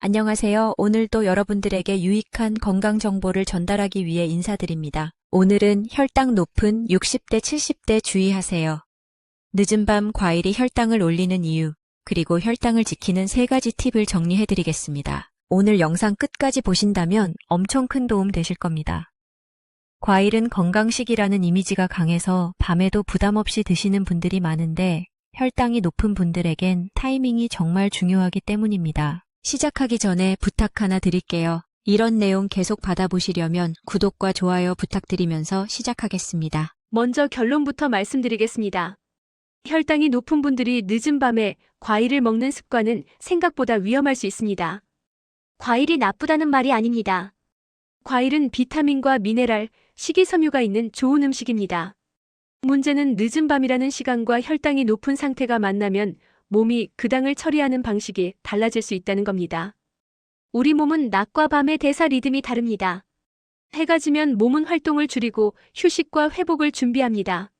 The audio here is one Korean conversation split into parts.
안녕하세요. 오늘도 여러분들에게 유익한 건강 정보를 전달하기 위해 인사드립니다. 오늘은 혈당 높은 60대, 70대 주의하세요. 늦은 밤 과일이 혈당을 올리는 이유, 그리고 혈당을 지키는 3가지 팁을 정리해드리겠습니다. 오늘 영상 끝까지 보신다면 엄청 큰 도움 되실 겁니다. 과일은 건강식이라는 이미지가 강해서 밤에도 부담 없이 드시는 분들이 많은데 혈당이 높은 분들에겐 타이밍이 정말 중요하기 때문입니다. 시작하기 전에 부탁 하나 드릴게요. 이런 내용 계속 받아보시려면 구독과 좋아요 부탁드리면서 시작하겠습니다. 먼저 결론부터 말씀드리겠습니다. 혈당이 높은 분들이 늦은 밤에 과일을 먹는 습관은 생각보다 위험할 수 있습니다. 과일이 나쁘다는 말이 아닙니다. 과일은 비타민과 미네랄, 식이섬유가 있는 좋은 음식입니다. 문제는 늦은 밤이라는 시간과 혈당이 높은 상태가 만나면 몸이 그 당을 처리하는 방식이 달라질 수 있다는 겁니다. 우리 몸은 낮과 밤의 대사 리듬이 다릅니다. 해가 지면 몸은 활동을 줄이고 휴식과 회복을 준비합니다.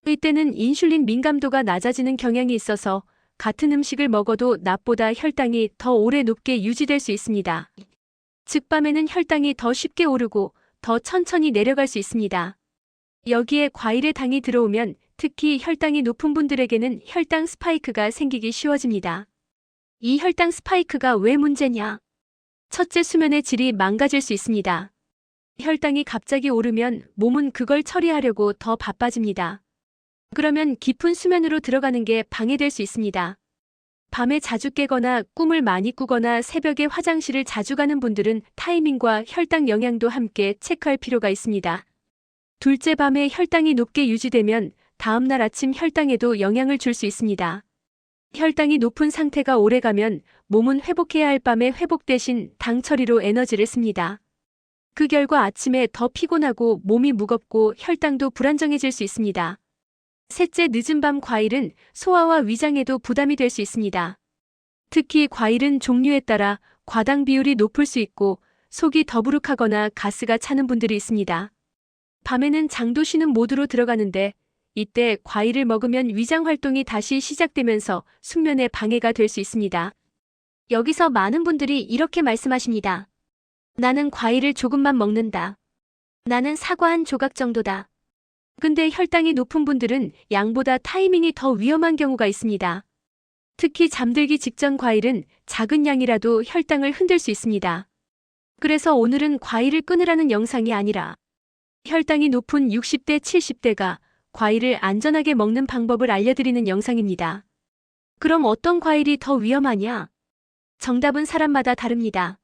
이때는 인슐린 민감도가 낮아지는 경향이 있어서 같은 음식을 먹어도 낮보다 혈당이 더 오래 높게 유지될 수 있습니다. 즉 밤에는 혈당이 더 쉽게 오르고 더 천천히 내려갈 수 있습니다. 여기에 과일에 당이 들어오면 특히 혈당이 높은 분들에게는 혈당 스파이크가 생기기 쉬워집니다. 이 혈당 스파이크가 왜 문제냐? 첫째, 수면의 질이 망가질 수 있습니다. 혈당이 갑자기 오르면 몸은 그걸 처리하려고 더 바빠집니다. 그러면 깊은 수면으로 들어가는 게 방해될 수 있습니다. 밤에 자주 깨거나 꿈을 많이 꾸거나 새벽에 화장실을 자주 가는 분들은 타이밍과 혈당 영향도 함께 체크할 필요가 있습니다. 둘째, 밤에 혈당이 높게 유지되면 다음날 아침 혈당에도 영향을 줄 수 있습니다. 혈당이 높은 상태가 오래가면 몸은 회복해야 할 밤에 회복 대신 당 처리로 에너지를 씁니다. 그 결과 아침에 더 피곤하고 몸이 무겁고 혈당도 불안정해질 수 있습니다. 셋째, 늦은 밤 과일은 소화와 위장에도 부담이 될 수 있습니다. 특히 과일은 종류에 따라 과당 비율이 높을 수 있고 속이 더부룩하거나 가스가 차는 분들이 있습니다. 밤에는 장도 쉬는 모드로 들어가는데 이때 과일을 먹으면 위장 활동이 다시 시작되면서 숙면에 방해가 될 수 있습니다. 여기서 많은 분들이 이렇게 말씀하십니다. 나는 과일을 조금만 먹는다. 나는 사과 한 조각 정도다. 근데 혈당이 높은 분들은 양보다 타이밍이 더 위험한 경우가 있습니다. 특히 잠들기 직전 과일은 작은 양이라도 혈당을 흔들 수 있습니다. 그래서 오늘은 과일을 끊으라는 영상이 아니라 혈당이 높은 60대, 70대가 과일을 안전하게 먹는 방법을 알려드리는 영상입니다. 그럼 어떤 과일이 더 위험하냐? 정답은 사람마다 다릅니다.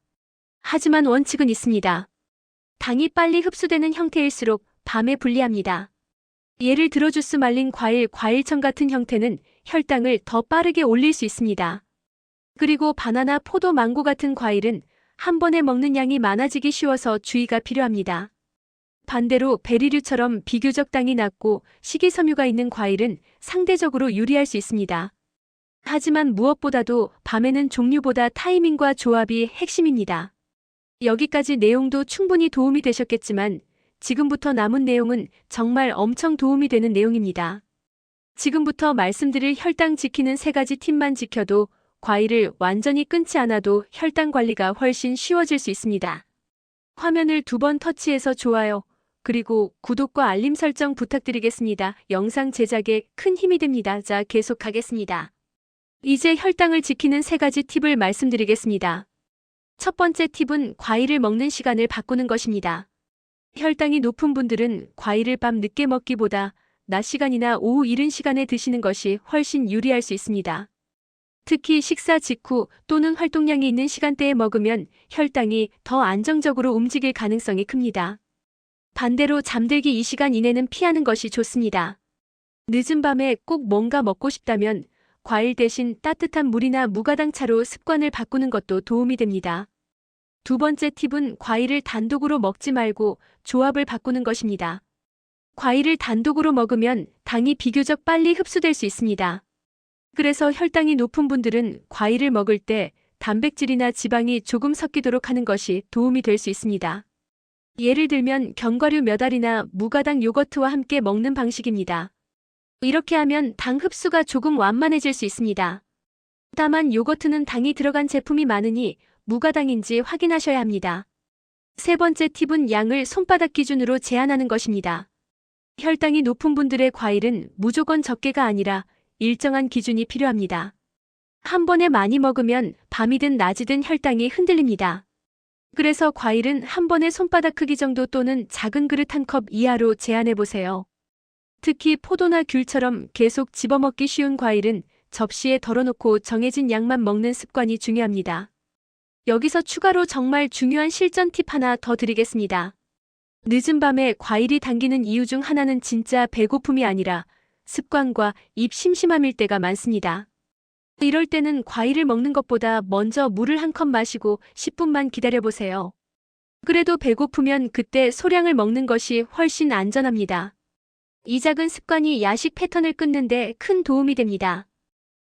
하지만 원칙은 있습니다. 당이 빨리 흡수되는 형태일수록 밤에 불리합니다. 예를 들어 주스 말린 과일, 과일청 같은 형태는 혈당을 더 빠르게 올릴 수 있습니다. 그리고 바나나, 포도, 망고 같은 과일은 한 번에 먹는 양이 많아지기 쉬워서 주의가 필요합니다. 반대로 베리류처럼 비교적 당이 낮고 식이섬유가 있는 과일은 상대적으로 유리할 수 있습니다. 하지만 무엇보다도 밤에는 종류보다 타이밍과 조합이 핵심입니다. 여기까지 내용도 충분히 도움이 되셨겠지만 지금부터 남은 내용은 정말 엄청 도움이 되는 내용입니다. 지금부터 말씀드릴 혈당 지키는 3가지 팁만 지켜도 과일을 완전히 끊지 않아도 혈당 관리가 훨씬 쉬워질 수 있습니다. 화면을 2번 터치해서 좋아요, 그리고 구독과 알림 설정 부탁드리겠습니다. 영상 제작에 큰 힘이 됩니다. 자, 계속하겠습니다. 이제 혈당을 지키는 3가지 팁을 말씀드리겠습니다. 첫 번째 팁은 과일을 먹는 시간을 바꾸는 것입니다. 혈당이 높은 분들은 과일을 밤 늦게 먹기보다 낮 시간이나 오후 이른 시간에 드시는 것이 훨씬 유리할 수 있습니다. 특히 식사 직후 또는 활동량이 있는 시간대에 먹으면 혈당이 더 안정적으로 움직일 가능성이 큽니다. 반대로 잠들기 이 시간 이내는 피하는 것이 좋습니다. 늦은 밤에 꼭 뭔가 먹고 싶다면 과일 대신 따뜻한 물이나 무가당차로 습관을 바꾸는 것도 도움이 됩니다. 두 번째 팁은 과일을 단독으로 먹지 말고 조합을 바꾸는 것입니다. 과일을 단독으로 먹으면 당이 비교적 빨리 흡수될 수 있습니다. 그래서 혈당이 높은 분들은 과일을 먹을 때 단백질이나 지방이 조금 섞이도록 하는 것이 도움이 될 수 있습니다. 예를 들면 견과류 몇 알이나 무가당 요거트와 함께 먹는 방식입니다. 이렇게 하면 당 흡수가 조금 완만해질 수 있습니다. 다만 요거트는 당이 들어간 제품이 많으니 무가당인지 확인하셔야 합니다. 세 번째 팁은 양을 손바닥 기준으로 제한하는 것입니다. 혈당이 높은 분들의 과일은 무조건 적게가 아니라 일정한 기준이 필요합니다. 한 번에 많이 먹으면 밤이든 낮이든 혈당이 흔들립니다. 그래서 과일은 한 번에 손바닥 크기 정도 또는 작은 그릇 한 컵 이하로 제한해 보세요. 특히 포도나 귤처럼 계속 집어먹기 쉬운 과일은 접시에 덜어놓고 정해진 양만 먹는 습관이 중요합니다. 여기서 추가로 정말 중요한 실전 팁 하나 더 드리겠습니다. 늦은 밤에 과일이 당기는 이유 중 하나는 진짜 배고픔이 아니라 습관과 입 심심함일 때가 많습니다. 이럴 때는 과일을 먹는 것보다 먼저 물을 한 컵 마시고 10분만 기다려보세요. 그래도 배고프면 그때 소량을 먹는 것이 훨씬 안전합니다. 이 작은 습관이 야식 패턴을 끊는데 큰 도움이 됩니다.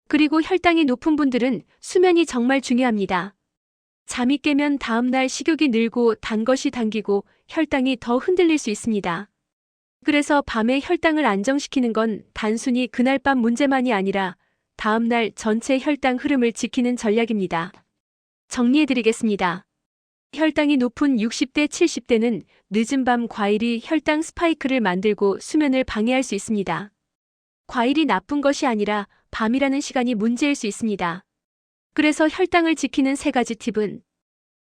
그리고 혈당이 높은 분들은 수면이 정말 중요합니다. 잠이 깨면 다음날 식욕이 늘고 단 것이 당기고 혈당이 더 흔들릴 수 있습니다. 그래서 밤에 혈당을 안정시키는 건 단순히 그날 밤 문제만이 아니라 다음날 전체 혈당 흐름을 지키는 전략입니다. 정리해드리겠습니다. 혈당이 높은 60대, 70대는 늦은 밤 과일이 혈당 스파이크를 만들고 수면을 방해할 수 있습니다. 과일이 나쁜 것이 아니라 밤이라는 시간이 문제일 수 있습니다. 그래서 혈당을 지키는 세 가지 팁은: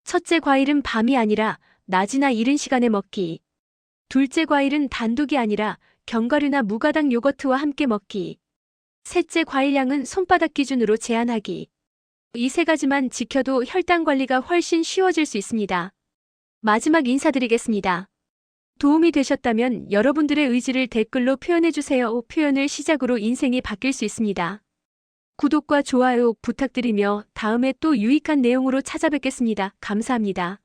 첫째, 과일은 밤이 아니라 낮이나 이른 시간에 먹기. 둘째, 과일은 단독이 아니라 견과류나 무가당 요거트와 함께 먹기. 셋째, 과일량은 손바닥 기준으로 제한하기. 이 세 가지만 지켜도 혈당 관리가 훨씬 쉬워질 수 있습니다. 마지막 인사드리겠습니다. 도움이 되셨다면 여러분들의 의지를 댓글로 표현해주세요. 표현을 시작으로 인생이 바뀔 수 있습니다. 구독과 좋아요 부탁드리며 다음에 또 유익한 내용으로 찾아뵙겠습니다. 감사합니다.